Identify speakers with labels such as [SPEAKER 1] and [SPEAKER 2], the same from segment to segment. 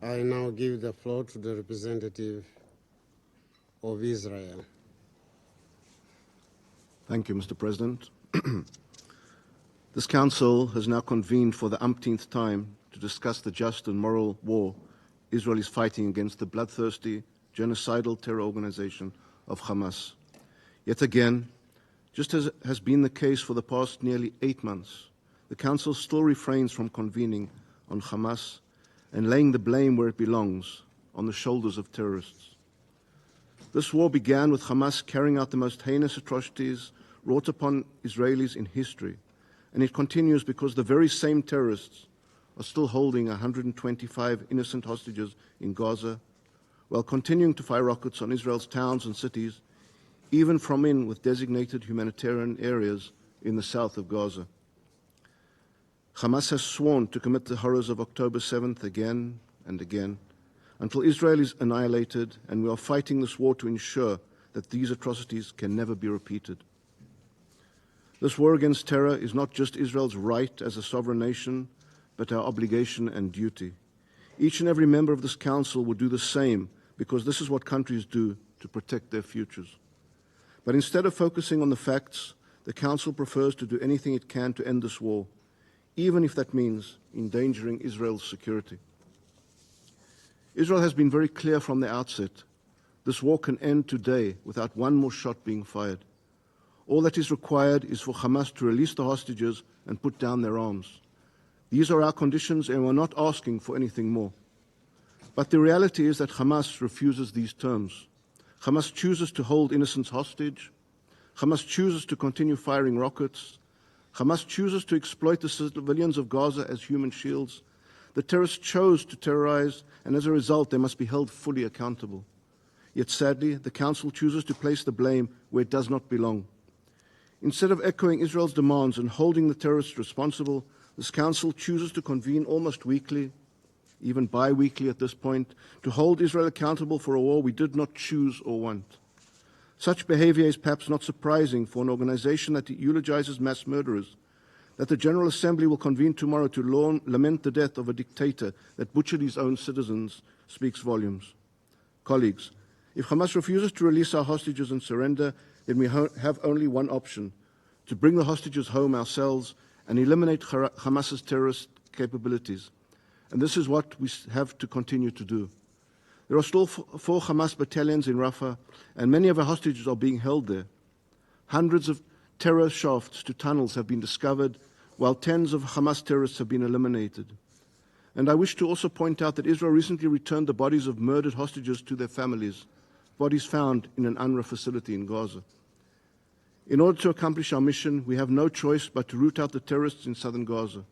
[SPEAKER 1] I now give the floor to the representative of Israel.
[SPEAKER 2] Thank you, Mr. President. This Council has now convened for the umpteenth time to discuss the just and moral war Israel is fighting against the bloodthirsty, genocidal terror organization of Hamas. Yet again, just as has been the case for the past nearly 8 months, the Council still refrains from convening on Hamas and laying the blame where it belongs, on the shoulders of terrorists. This war began with Hamas carrying out the most heinous atrocities wrought upon Israelis in history, and it continues because the very same terrorists are still holding 125 innocent hostages in Gaza, while continuing to fire rockets on Israel's towns and cities, even from with designated humanitarian areas in the south of Gaza. Hamas has sworn to commit the horrors of October 7th again and again, until Israel is annihilated, and we are fighting this war to ensure that these atrocities can never be repeated. This war against terror is not just Israel's right as a sovereign nation, but our obligation and duty. Each and every member of this Council will do the same, because this is what countries do to protect their futures. But instead of focusing on the facts, the Council prefers to do anything it can to end this war, even if that means endangering Israel's security. Israel has been very clear from the outset. This war can end today without one more shot being fired. All that is required is for Hamas to release the hostages and put down their arms. These are our conditions, and we're not asking for anything more. But the reality is that Hamas refuses these terms. Hamas chooses to hold innocents hostage. Hamas chooses to continue firing rockets. Hamas chooses to exploit the civilians of Gaza as human shields. The terrorists chose to terrorize, and as a result, they must be held fully accountable. Yet sadly, the Council chooses to place the blame where it does not belong. Instead of echoing Israel's demands and holding the terrorists responsible, this Council chooses to convene almost weekly, even bi-weekly at this point, to hold Israel accountable for a war we did not choose or want. Such behavior is perhaps not surprising for an organization that eulogizes mass murderers. That the General Assembly will convene tomorrow to lament the death of a dictator that butchered his own citizens speaks volumes. Colleagues, if Hamas refuses to release our hostages and surrender, then we have only one option: to bring the hostages home ourselves and eliminate Hamas's terrorist capabilities. And this is what we have to continue to do. There are still 4 Hamas battalions in Rafah, and many of our hostages are being held there. Hundreds of terror shafts to tunnels have been discovered, while tens of Hamas terrorists have been eliminated. And I wish to also point out that Israel recently returned the bodies of murdered hostages to their families, bodies found in an UNRWA facility in Gaza. In order to accomplish our mission, we have no choice but to root out the terrorists in southern Gaza.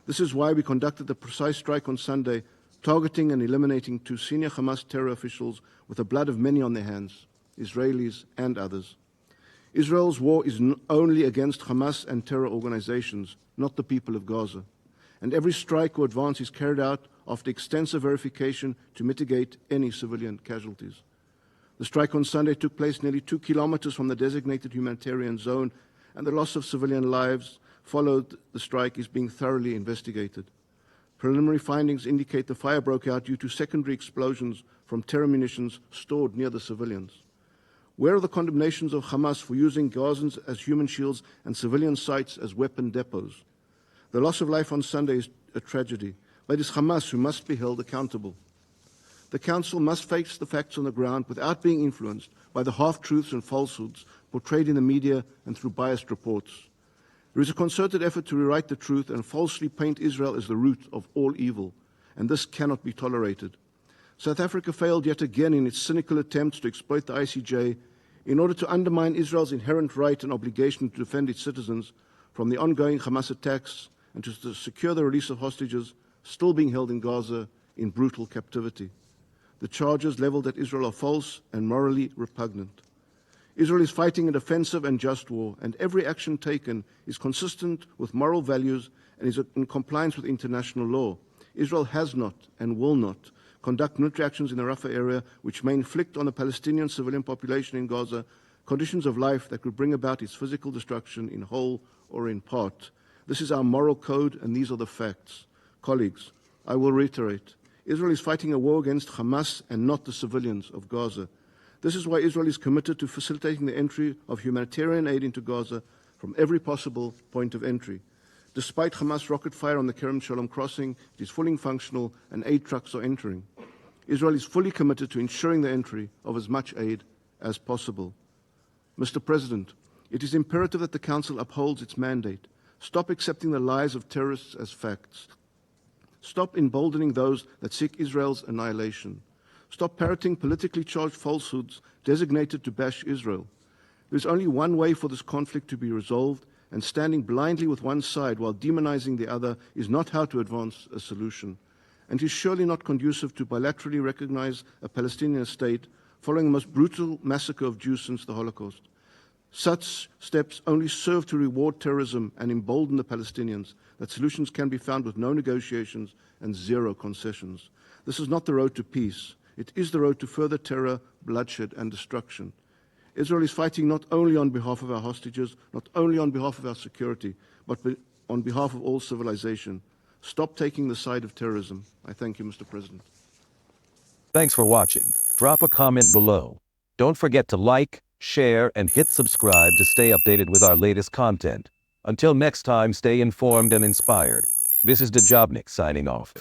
[SPEAKER 2] This is why we conducted the precise strike on Sunday, targeting and eliminating 2 senior Hamas terror officials with the blood of many on their hands, Israelis and others. Israel's war is only against Hamas and terror organizations, not the people of Gaza. And every strike or advance is carried out after extensive verification to mitigate any civilian casualties. The strike on Sunday took place nearly 2 kilometers from the designated humanitarian zone, and the loss of civilian lives followed the strike is being thoroughly investigated. Preliminary findings indicate the fire broke out due to secondary explosions from terror munitions stored near the civilians. Where are the condemnations of Hamas for using Gazans as human shields and civilian sites as weapon depots? The loss of life on Sunday is a tragedy, but it is Hamas who must be held accountable. The Council must face the facts on the ground without being influenced by the half-truths and falsehoods portrayed in the media and through biased reports. There is a concerted effort to rewrite the truth and falsely paint Israel as the root of all evil, and this cannot be tolerated. South Africa failed yet again in its cynical attempts to exploit the ICJ in order to undermine Israel's inherent right and obligation to defend its citizens from the ongoing Hamas attacks and to secure the release of hostages still being held in Gaza in brutal captivity. The charges leveled at Israel are false and morally repugnant. Israel is fighting a defensive and just war, and every action taken is consistent with moral values and is in compliance with international law. Israel has not and will not conduct military actions in the Rafah area which may inflict on the Palestinian civilian population in Gaza conditions of life that could bring about its physical destruction in whole or in part. This is our moral code, and these are the facts. Colleagues, I will reiterate, Israel is fighting a war against Hamas and not the civilians of Gaza. This is why Israel is committed to facilitating the entry of humanitarian aid into Gaza from every possible point of entry. Despite Hamas rocket fire on the Kerem Shalom crossing, it is fully functional and aid trucks are entering. Israel is fully committed to ensuring the entry of as much aid as possible. Mr. President, it is imperative that the Council upholds its mandate. Stop accepting the lies of terrorists as facts. Stop emboldening those that seek Israel's annihilation. Stop parroting politically charged falsehoods designated to bash Israel. There is only one way for this conflict to be resolved, and standing blindly with one side while demonizing the other is not how to advance a solution, and is surely not conducive to bilaterally recognize a Palestinian state following the most brutal massacre of Jews since the Holocaust. Such steps only serve to reward terrorism and embolden the Palestinians, that solutions can be found with no negotiations and zero concessions. This is not the road to peace. It is the road to further terror, bloodshed, and destruction. Israel is fighting not only on behalf of our hostages, not only on behalf of our security, but on behalf of all civilization. Stop taking the side of terrorism. I thank you, Mr. President.
[SPEAKER 3] Thanks for watching. Drop a comment below. Don't forget to like, share, and hit subscribe to stay updated with our latest content. Until next time, stay informed and inspired. This is Djobnik signing off.